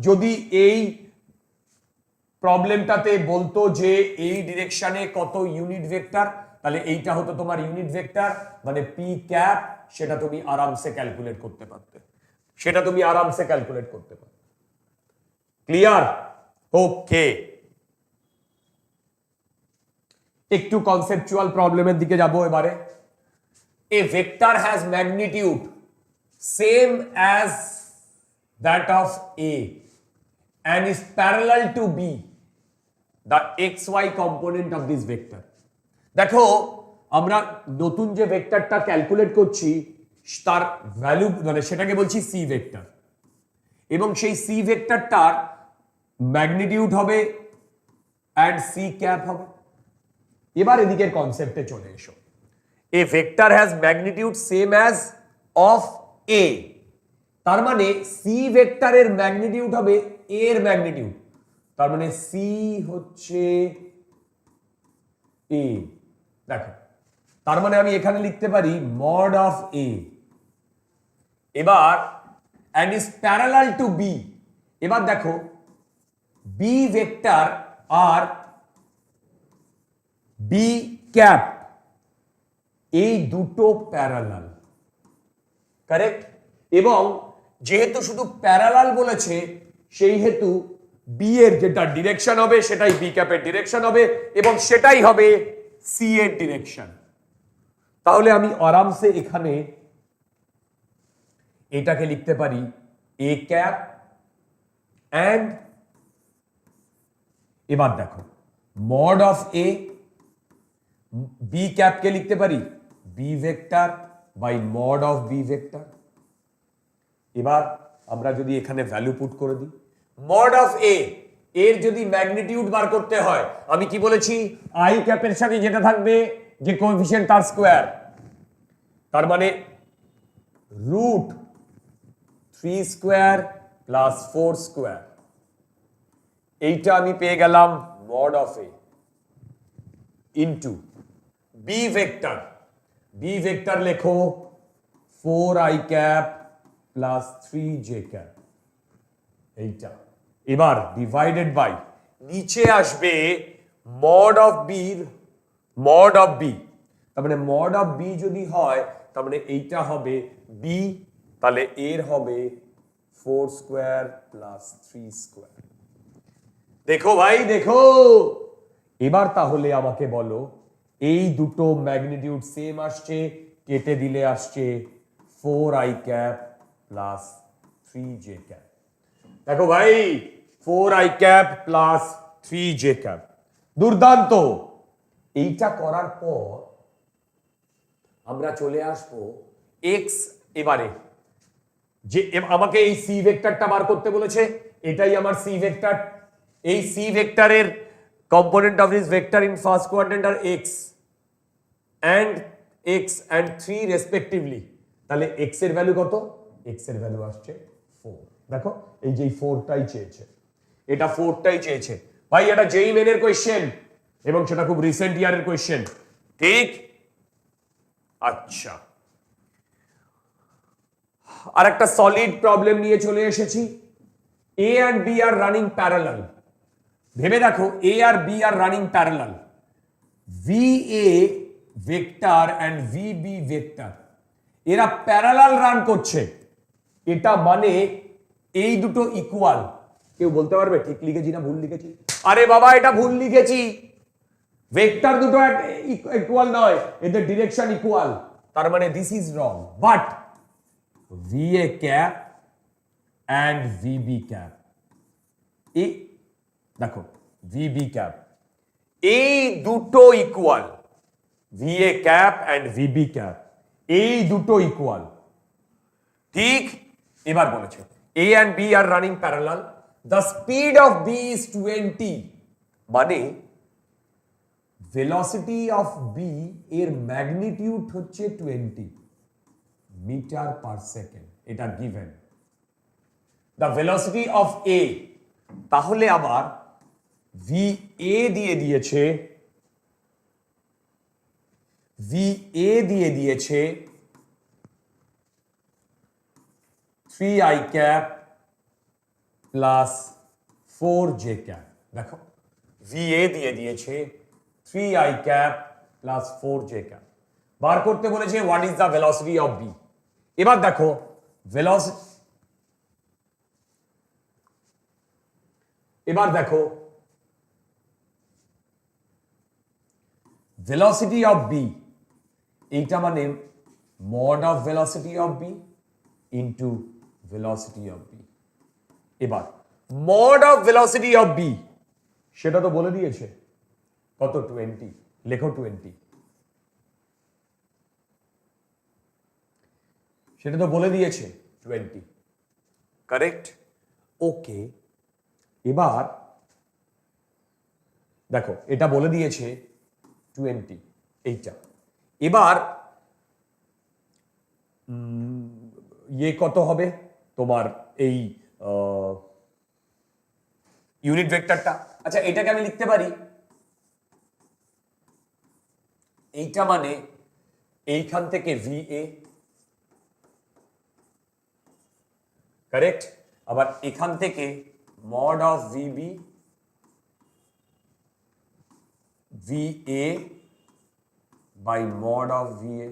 যদি এই প্রবলেমটাতে বলতো যে এই ডিরেকশনে কত ইউনিট ভেক্টর, তাহলে এইটা হতো তোমার ইউনিট ভেক্টর, মানে পি ক্যাপ, সেটা তুমি আরামসে ক্যালকুলেট করতে পারতে, সেটা তুমি আরামসে ক্যালকুলেট করতে পারতে। ক্লিয়ার? ওকে, একটু কনসেপচুয়াল প্রবলেমের দিকে যাব এবারে। A vector has magnitude same as that of A and is parallel to B, the xy component of this vector. দেখো, আমরা নতুন যে ভেক্টরটা ক্যালকুলেট করছি তার ভ্যালু, মানে সেটাকে বলছি সি ভেক্টর, এবং সেই সি ভেক্টরটার ম্যাগনিটিউড হবে অ্যান্ড সি ক্যাপ হবে। এবার এদিকের কনসেপ্টে চলে এসো। A vector has magnitude same as of A, তার মানে সি ভেক্টরের ম্যাগনিটিউড হবে A এর ম্যাগনিটিউড, তার মানে সি হচ্ছে A। দেখো, তার মানে আমি এখানে লিখতে পারি মড অফ A। এবার and is parallel to B। এবার দেখো B ভেক্টর আর B ক্যাপ এই দুটো প্যারালাল, কারেক্ট? এবং যেহেতু শুধু প্যারালাল বলেছে, সেই হেতু বি এর যেটা ডিরেকশন হবে সেটাই বি ক্যাপের ডিরেকশন হবে এবং সেটাই হবে সি এর ডিরেকশন। তাহলে আমি আরামসে এখানে এটাকে লিখতে পারি এ ক্যাপ অ্যান্ড, এবার দেখো মড অফ এ, বি ক্যাপকে লিখতে পারি B vector by mod of B vector. এবার আমরা যদি এখানে ভ্যালু পুট করে দিই, মড অফ এ এর যদি ম্যাগনিটিউড বার করতে হয়, আমি কি বলেছি, আই ক্যাপের সাথে যেটা থাকবে যে কোএফিশিয়েন্ট তার স্কোয়ার, তার মানে √3 স্কোয়ার প্লাস 4 স্কোয়ার, এইটা আমি পেয়ে গেলাম mod of A into B vector. B vector লেখো 4i cap plus 3j cap, এইটা। এবার ডিভাইডেড বাই নিচে আসবে মড অফ বি, তার মানে মড অফ বি যদি হয় তার মানে এইটা হবে বি, তাহলে এর হবে 4 স্কোয়ার প্লাস 3 স্কোয়ার। দেখো ভাই দেখো, এবার তাহলে আমাকে বলো এই দুটো ম্যাগনিটিউড সেম আসছে, কেটে দিলে আসছে 4i cap plus 3j cap. দেখো ভাই 4i cap plus 3j cap, দুর্দান্ত। এইটা করার পর আমরা চলে আসবো এক্স, এবারে যে আমাকে এই সি ভেক্টরটা বার করতে বলেছে, এটাই আমার সি ভেক্টর। এই সি ভেক্টরের component of this vector in first quadrant আর এক্স অ্যান্ড 3 রেসপেক্টিভলি। তাহলে এক্স এর ভ্যালু কত? এক্স এর ভ্যালু আসছে 4। দেখো এই যে 4টাই চেয়েছে, এটা 4টাই চেয়েছে ভাই, এটা জেই মেনের কোয়েশ্চেন এবং সেটা খুব রিসেন্ট ইয়ারের কোয়েশ্চেন, ঠিক? আচ্ছা, আর একটা সলিড প্রবলেম নিয়ে চলে এসেছি। A and B are running parallel. ভেবে দেখো, এ আর B are running parallel. V A vector and V B vector এরা প্যারালাল রান করছে, এটা মানে এই দুটো ইকুয়াল। কেউ বলতে পারবে ঠিক লিখেছি না ভুল লিখেছি? আরে বাবা এটা ভুল লিখেছি, ভেক্টর দুটো ইকুয়াল নয়, এদের ডিরেকশন ইকুয়াল, তার মানে this is wrong. But VA cap and VB cap, এই দেখো VB ক্যাপ, এই দুটো equal, VA cap and VB cap এই দুটো ইকুয়াল, ঠিক? এবার বলেছে A and B are running parallel, the speed of B is 20, মানে ভেলোসিটি অফ বি এর ম্যাগনিটিউড হচ্ছে 20 মিটার পার সেকেন্ড, এটা গিভেন। দ্য ভেলোসিটি অফ এ, তাহলে আবার ভি এ দিয়ে দিয়েছে, দিয়ে দিয়েছে 3i cap plus 4j cap. দেখো VA দিয়ে দিয়েছে 3i cap plus 4j cap. বার করতে বলেছে what is the velocity of B. এবার দেখো ভেলোসিটি অফ বি, এইটা মানে mod of velocity of B into velocity of B. এবার mod of velocity of B সেটা তো বলে দিয়েছে কত, 20, লেখো 20, সেটা তো বলে দিয়েছে 20, কারেক্ট? ওকে, এবার দেখো এটা বলে দিয়েছে 20, এইটা। এবার ইয়ে কত হবে তোমার এই ইউনিট ভেক্টরটা? আচ্ছা এটাকে আমি লিখতে পারি, এইটা মানে এইখান থেকে VA, কারেক্ট? আবার এখান থেকে mod of VB VA by mod of VA।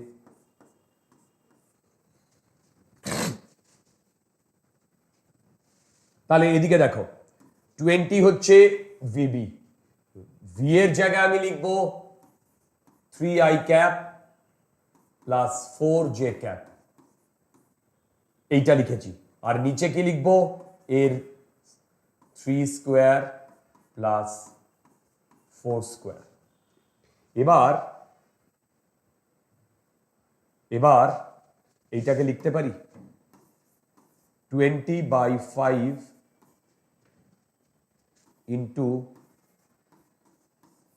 তাহলে এদিকে দেখো 20 হচ্ছে VB, V এর জায়গায় আমি লিখবো 3i cap plus 4j cap, এইটা লিখেছি। আর নিচে কি লিখবো, এর 3 স্কোয়ার প্লাস 4 স্কোয়ার। এবার এইটাকে লিখতে পারি 20/5 ইন্টু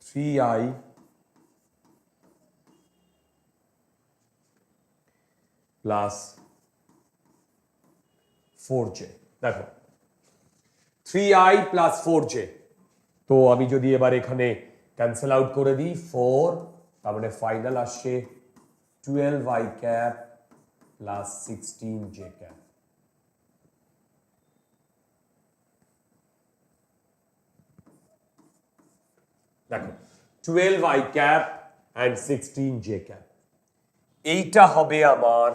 3i প্লাস 4j। দেখো 3i প্লাস 4j, তো আমি যদি এবার এখানে ক্যান্সেল আউট করে দিই 4, তার মানে ফাইনাল আসছে 12 i cap plus 16 j cap। দেখো 12 i cap and 16 j cap, এইটা হবে আমার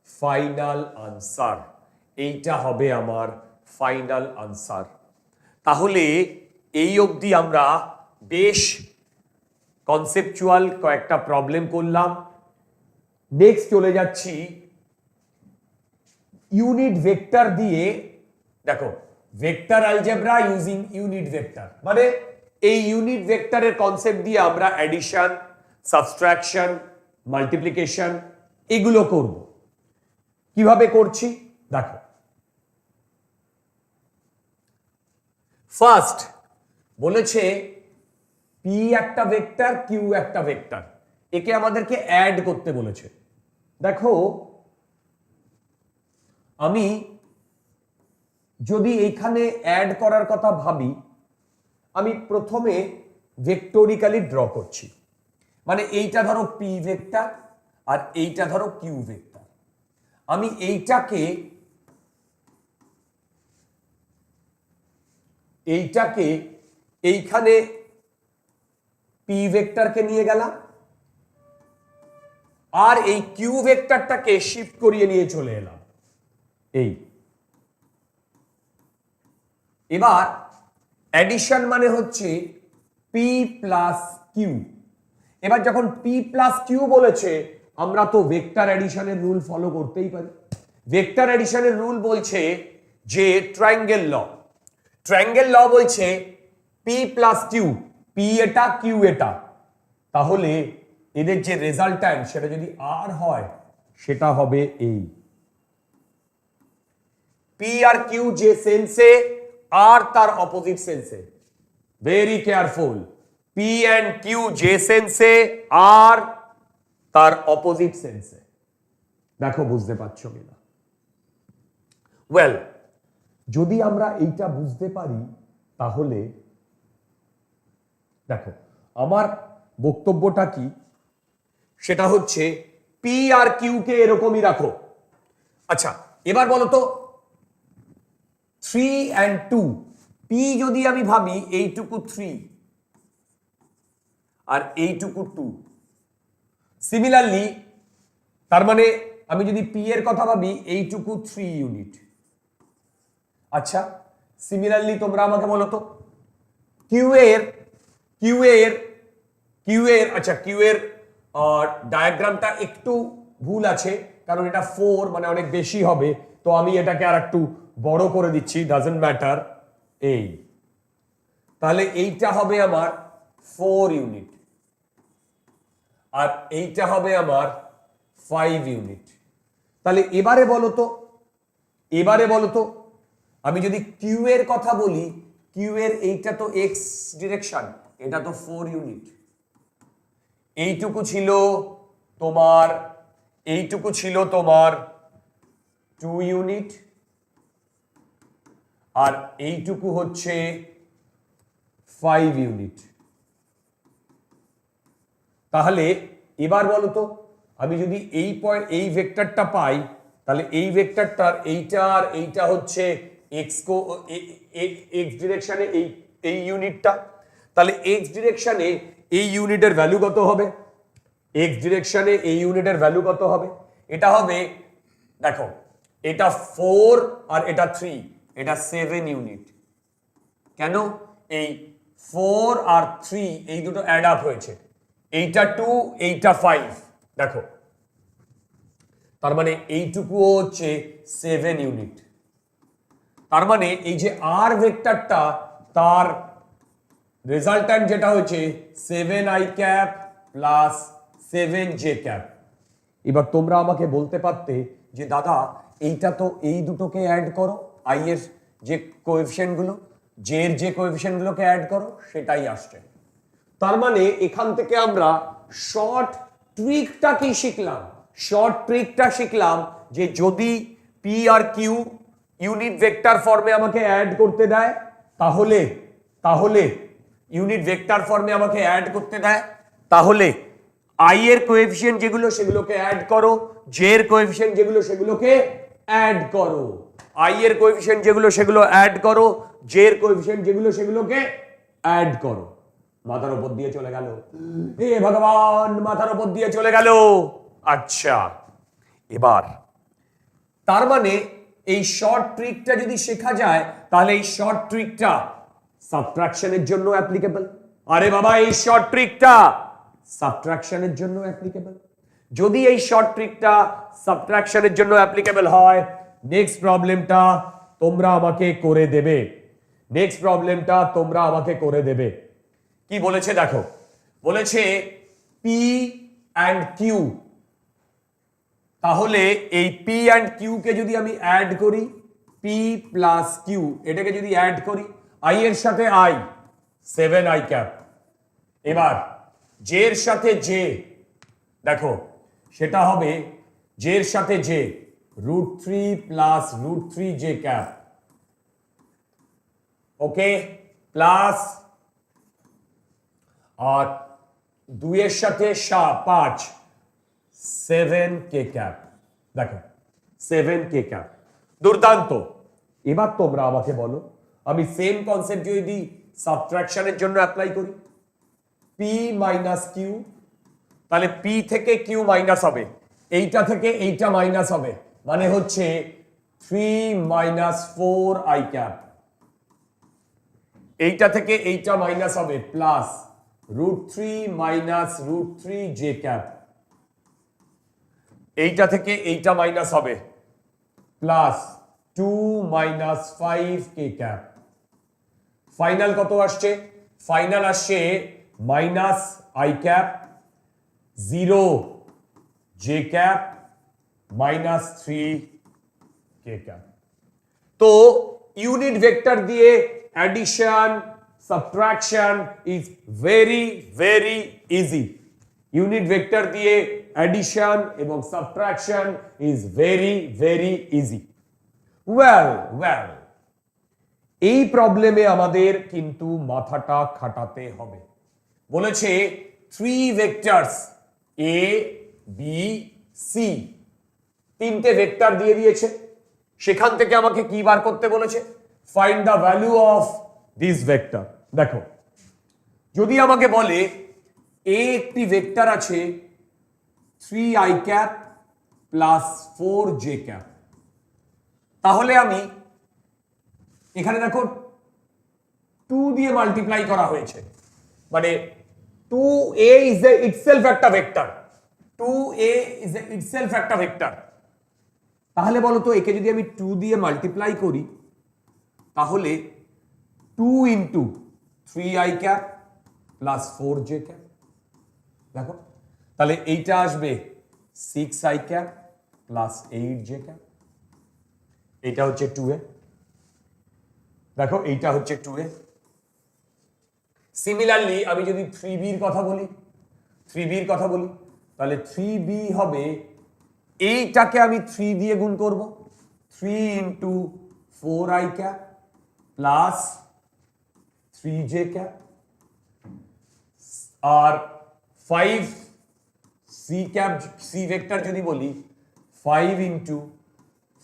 ফাইনাল আনসার, এইটা হবে আমার ফাইনাল আনসার। তাহলে এই অবধি আমরা বেশ কনসেপচুয়াল কয়েকটা প্রবলেম করলাম। নেক্সট চলে যাচ্ছি ইউনিট ভেক্টর দিয়ে। দেখো vector algebra using unit vector, মানে এই ইউনিট ভেক্টরের কনসেপ্ট দিয়ে আমরা অ্যাডিশন, সাবট্রাকশন, মাল্টিপ্লিকেশন এগুলো করব। কিভাবে করছি দেখো। ফার্স্ট বলেছে পি একটা ভেক্টর, কিউ একটা ভেক্টর, একে আমাদেরকে অ্যাড করতে বলেছে। দেখো আমি যদি এখানে অ্যাড করার কথা ভাবি, আমি প্রথমে ভেক্টোরিক্যালি ড্র করছি, মানে এইটা ধরো পি ভেক্টর আর এইটা ধরো কিউ ভেক্টর। আমি এইটাকে এইখানে পি ভেক্টরকে নিয়ে গেলাম, আর এই কিউ ভেক্টরটাকে শিফট করিয়ে নিয়ে চলে এলাম এই। এবার অ্যাডিশন মানে হচ্ছে পি প্লাস কিউ। এবার যখন পি প্লাস কিউ বলেছে, আমরা তো ভেক্টর অ্যাডিশনের রুল ফলো করতেই পারি। ভেক্টর অ্যাডিশনের রুল বলছে যে ট্রায়াঙ্গেল ল, ট্রায়াঙ্গেল ল বলছে পি প্লাস কিউ, পি এটা কিউ এটা, তাহলে এদের যে রেজাল্ট্যান্ট সেটা যদি আর হয় সেটা হবে এই। পি আর কিউ যে সেন্সে, আর তার অপোজিট সেন্সে, very careful, P and Q যে সেন্সে, আর তার অপোজিট সেন্সে। দেখো বুঝতে পারছো কিনা? ওয়েল, যদি আমরা এইটা বুঝতে পারি তাহলে দেখো আমার বক্তব্যটা কি, সেটা হচ্ছে পি আর কিউ কে এরকমই রাখো। আচ্ছা এবার বলো তো 3 and 2, পি যদি আমি ভাবি এইটুকু 3 আর এইটুকু 2, সিমিলারলি তার মানে আমি যদি পি এর কথা ভাবি এইটুকু 3 ইউনিট। আচ্ছা সিমিলারলি তোমরা আমাকে বলো তো কিউ এর আচ্ছা কিউ এর ডায়াগ্রামটা একটু ভুল আছে, কারণ এটা 4 মানে অনেক বেশি হবে, তো আমি এটাকে আর একটু বড় করে দিচ্ছি, ডাজন্ট ম্যাটার। এই তাহলে এইটা হবে আমার 4 ইউনিট আর এইটা হবে আমার 5 ইউনিট। তাহলে এবারে বলো তো আমি যদি কিউ এর কথা বলি, কিউ এর এইটা তো এক্স ডিরেকশন, এটা তো 4 ইউনিট। এইটুকু ছিল তোমার 2 ইউনিট, আর এইটুকু হচ্ছে 5 ইউনিট। তাহলে এবার বলো তো আমি যদি এই ভেক্টরটা পাই, তাহলে এই ভেক্টরটার এইটা হচ্ছে এক্স ডিরেকশনে এই ইউনিটটা, তাহলে এক্স ডিরেকশনে এই ইউনিটের ভ্যালু কত হবে? এক্স ডিরেকশনে এই ইউনিটের ভ্যালু কত হবে? এটা হবে, দেখো এটা 4 আর এটা 3, এটা 7 ইউনিট। কেন? এই 4 আর 3 এই দুটো অ্যাড আপ হয়েছে, এইটা 2 এইটা 5, দেখো তার মানে এইটুকুও হচ্ছে 7 ইউনিট। তার মানে এই যে আর ভেক্টরটা, তার রেজাল্ট্যান্ট যেটা হচ্ছে 7i cap plus 7j cap. এবার তোমরা আমাকে বলতে পারতে যে দাদা এইটা তো এই দুটোকে অ্যাড করো, আই এর যে কোএফিশিয়েন্টগুলো, জে এর যে কোএফিশিয়েন্টগুলোকে অ্যাড করো, সেটাই আসছে। তার মানে এখান থেকে আমরা শর্ট ট্রিকটা কি শিখলাম? শর্ট ট্রিকটা শিখলাম যে যদি P R Q unit vector ফর্মে আমাকে অ্যাড করতে দেয়, তাহলে ইউনিট ভেক্টর ফর্মে আমাকে অ্যাড করতে দেয়, তাহলে আই এর কোএফিসিয়েন্ট যেগুলো সেগুলোকে অ্যাড করো, জে এর কোএফিসিয়েন্ট যেগুলো সেগুলোকে অ্যাড করো, আই এর কোএফিসিয়েন্ট যেগুলো সেগুলো অ্যাড করো, জে এর কোএফিসিয়েন্ট যেগুলো সেগুলোকে অ্যাড করো। মাথার উপর দিয়ে চলে গেল, হে ভগবান, মাথার উপর দিয়ে চলে গেল। আচ্ছা, এবার তার মানে এই শর্ট ট্রিকটা যদি শেখা যায় তাহলে এই শর্ট ট্রিকটা সাবট্রাকশনের জন্য অ্যাপ্লিকেবল। আরে বাবা, এই শর্ট ট্রিকটা সাবট্রাকশনের জন্য অ্যাপ্লিকেবল। যদি এই শর্ট ট্রিকটা সাবট্রাকশনের জন্য অ্যাপ্লিকেবল হয়, নেক্সট প্রবলেমটা তোমরা আমাকে করে দেবে। নেক্সট প্রবলেমটা তোমরা আমাকে করে দেবে। কি বলেছে দেখো, বলেছে পি অ্যান্ড কিউ। তাহলে এই পি অ্যান্ড কিউ কে যদি আমি অ্যাড করি, পি প্লাস কিউ, এটাকে যদি অ্যাড করি, আই এর সাথে আই 7i ক্যাপ, এবার জে এর সাথে জে, দেখো সেটা হবে জে এর সাথে জে √3 প্লাস √3 জে ক্যাপ, ওকে, প্লাস আর 2 এর সাথে 5 7k ক্যাপ। দেখো 7k ক্যাপ, দুর্দান্ত। এবার তোমরা আমাকে বলো, আমি সেম কনসেপ্ট যদি সাবট্রাকশনের জন্য অ্যাপ্লাই করি, পি মাইনাস কিউ, তাহলে পি থেকে কিউ মাইনাস হবে, এইটা থেকে এইটা মাইনাস হবে, মানে হচ্ছে 3 মাইনাস 4i ক্যাপ, এইটা থেকে এইটা মাইনাস হবে প্লাস √3 মাইনাস √3 জে ক্যাপ, এইটা থেকে এইটা মাইনাস হবে plus 2 minus 5k cap. Final কত আসছে? ফাইনাল আসছে minus I cap 0 J cap minus 3k cap. তো ইউনিট ভেক্টর দিয়ে addition subtraction is very very easy. Unit vector দিয়ে অ্যাডিশন এবং subtraction is very very easy. Well well, এই প্রবলেমে আমাদের কিন্তু মাথাটা খাটাতে হবে। বলেছে 3 ভেক্টরস এ বি সি, তিনটে ভেক্টর দিয়ে দিয়েছে, সেখান থেকে আমাকে কি বার করতে বলেছে? Find the value of this vector. দেখো, যদি আমাকে বলে এ একটি ভেক্টর আছে 3i cap plus 4j cap, তাহলে আমি এখানে দেখো 2 দিয়ে মাল্টিপ্লাই করা হয়েছে, মানে 2a is itself একটা ভেক্টর, 2a is itself একটা ভেক্টর। তাহলে বলো তো, একে যদি আমি 2 দিয়ে মাল্টিপ্লাই করি, তাহলে 2 into 3i cap plus 4j cap, দেখো তাহলে এইটা আসবে 6i cap plus 8j cap, এটা হচ্ছে 2a, দেখো এইটা হচ্ছে 2a। সিমিলারলি আমি যদি 3b এর কথা বলি, 3b এর কথা বলি, তাহলে 3b হবে, এইটাকে আমি 3 দিয়ে গুণ করব, 3 into 4i cap plus 3j cap, আর 5 সি ক্যাপ, সি ভেক্টর যদি বলি, 5 into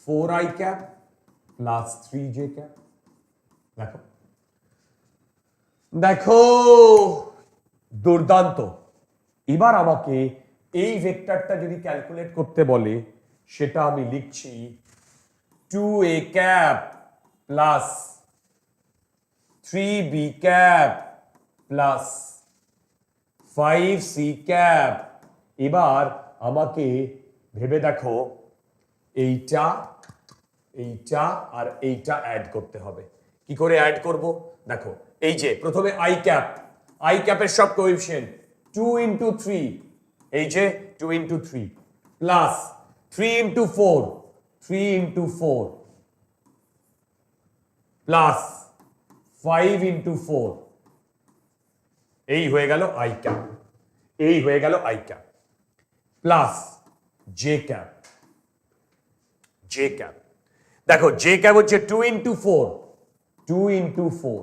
4i cap plus 3j cap. দেখো দেখো, দুর্দান্ত। এবার আমাকে এই ভেক্টরটা যদি ক্যালকুলেট করতে বলে, সেটা আমি লিখছি 2a cap plus 3b cap plus 5c cap. এবার আমাকে ভেবে দেখো, এইটা এইটা আর এইটা অ্যাড করতে হবে। কি করে অ্যাড করব? দেখো, এই যে প্রথমে আই ক্যাপ, আই ক্যাপের সব কোএফিশিয়েন্ট 2 ইন্টু 3, এই যে 2 into 3 plus 3 into 4, 3 into 4 plus 5 into 4, এই হয়ে গেল আই ক্যাপ, এই হয়ে গেল I cap plus J cap, J cap. দেখো জে ক্যাপ হচ্ছে 2 into 4, 2 into 4,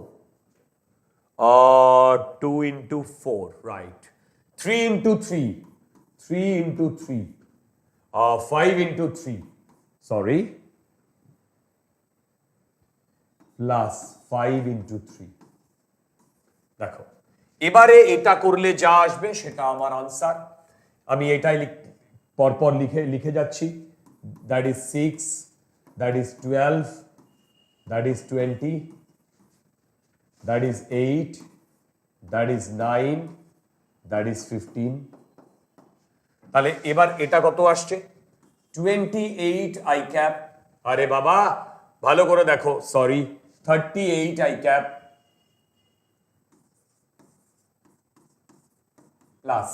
2 into 4, right, 3 into 3, 3 into 3, 5 into 3, sorry, plus 5 into 3. দেখো এবারে এটা করলে যা আসবে সেটা আমার আনসার। আমি এটাই পরপর লিখে যাচ্ছি। That is 6, that is 12, that is 20, that is 8, that is 9, that is 15। তাহলে এবার এটা কত আসছে? 28 আই ক্যাপ। আরে বাবা ভালো করে দেখো, সরি, 38 আই ক্যাপ প্লাস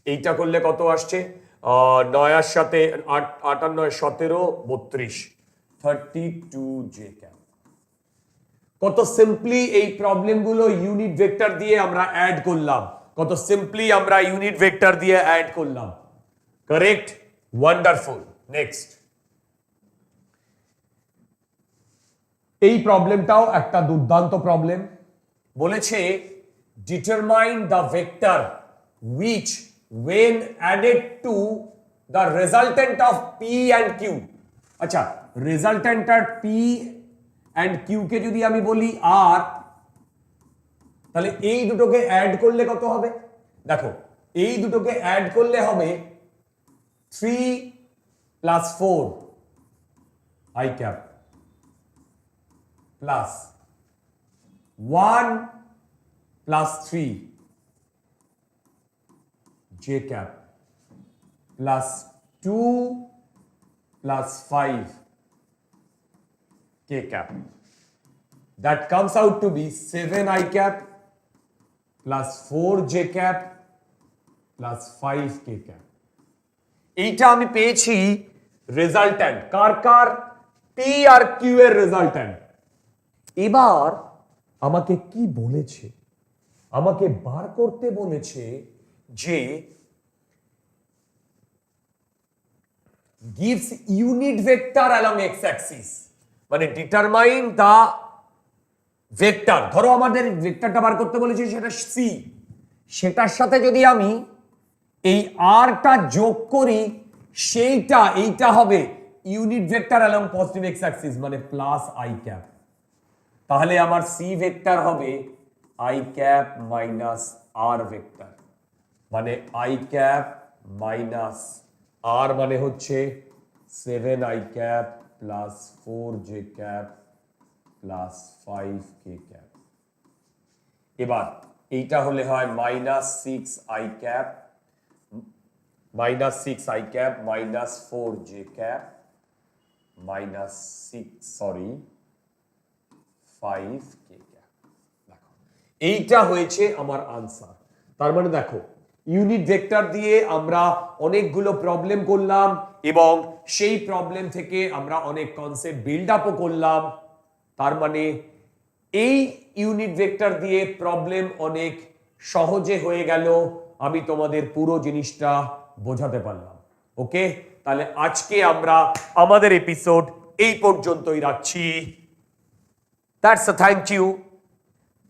এইটা করলে কত আসছে? 9 এর সাথে 8, 58, 17, 32, 32 জে ক্যাপ। কত সিম্পলি এই প্রবলেমগুলো ইউনিট ভেক্টর দিয়ে আমরা অ্যাড করলাম, কত সিম্পলি আমরা ইউনিট ভেক্টর দিয়ে অ্যাড করলাম। Correct, wonderful. নেক্সট, এই প্রবলেমটাও একটা দুর্দান্ত প্রবলেম। বলেছে determine the vector which when added to the resultant of p and q। আচ্ছা, resultant আর p and q কে যদি আমি বলি r, তাহলে এই দুটোকে অ্যাড করলে কত হবে? দেখো এই দুটোকে অ্যাড করলে হবে 3 plus 4 i cap plus 1 plus 3 j cap plus 2 plus 5 k cap. That comes out to be 7 i cap plus 4 j cap plus 5 k cap. এইটা আমি পেয়েছি রেজাল্ট্যান্ট। কার কার? পি আর কিউ এর রেজাল্ট্যান্ট। এবার আমাকে কি বলেছে? আমাকে বার করতে বলেছে যে gives unit vector along x axis, মানে ডিটারমাইন দা ভেক্টর। ধরো আমাদের ভেক্টরটা বার করতে বলেছে সেটা সি, সেটার সাথে যদি আমি এই আরটা যোগ করি সেইটা এইটা হবে unit vector along positive X axis, মানে প্লাস আই ক্যাপ। তাহলে আমার সি ভেক্টর হবে I cap minus R vector, মানে আই ক্যাপ মাইনাস আর মানে হচ্ছে 7 I cap plus 4 J cap plus 5 K cap. এবার এইটা হলে হয় minus 6 I cap minus 6 I cap minus 4 J cap minus 5 K cap. দেখো এইটা হয়েছে আমার আনসার। তার মানে দেখো ইউনিট ভেক্টর দিয়ে আমরা অনেকগুলো প্রবলেম করলাম এবং সেই প্রবলেম থেকে আমরা অনেক কনসেপ্ট বিল্ড আপও করলাম। তার মানে এই ইউনিট ভেক্টর দিয়ে প্রবলেম অনেক সহজে হয়ে গেল। আমি তোমাদের পুরো জিনিসটা বোঝাতে পারলাম। ওকে, তাহলে আজকে আমরা আমাদের এপিসোড এই পর্যন্তই রাখছি। That's a thank you.